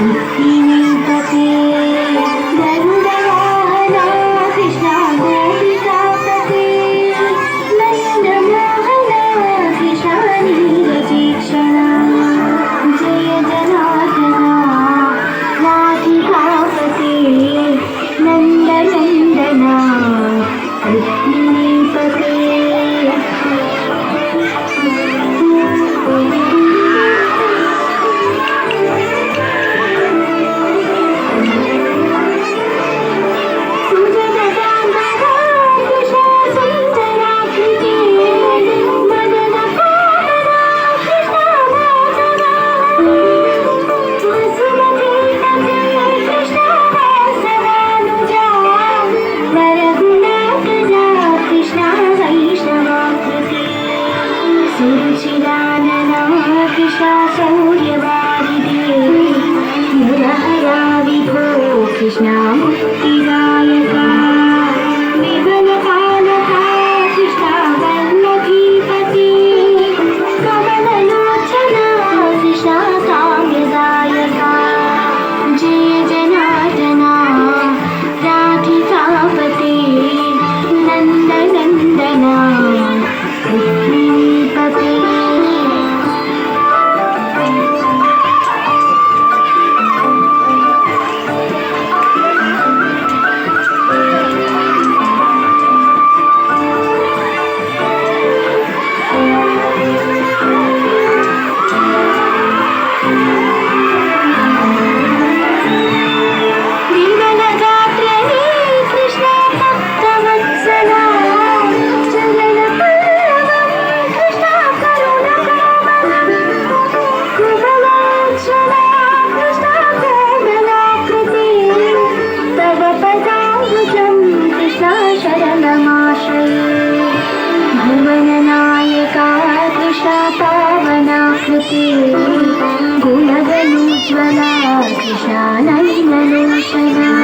रुक्मिणीपते गरुडवाहना कृष्णा गोपिकापते नयनमोहना कृष्णा नीरतीक्षणा जय जनार्दना राधिकापते नन्दनन्दना रुक्मिणीपते सुरुचिरानना कृष्णा शौर्यवारिधे मुरहरा विभो कृष्णा मुक्तिदायका विमलकालका कृष्णा वल्लभीपते कमललोचना कृष्णा काम्यदायका जय जनार्दना राधिकापते नन्दनन्दना रुक्मिणीपते विमलगात्रने कृष्णा भक्तवत्सला चरणपल्लवं कृष्णा करुणकामं कुवलाक्षणा कृष्णा कोमलाकृते तव पदाम्बुजं कृष्णा शरणमाश्रये भुवननायका कृष्णा पावनाकृते गुणगणोज्ज्वला कृष्णा नयनलोचना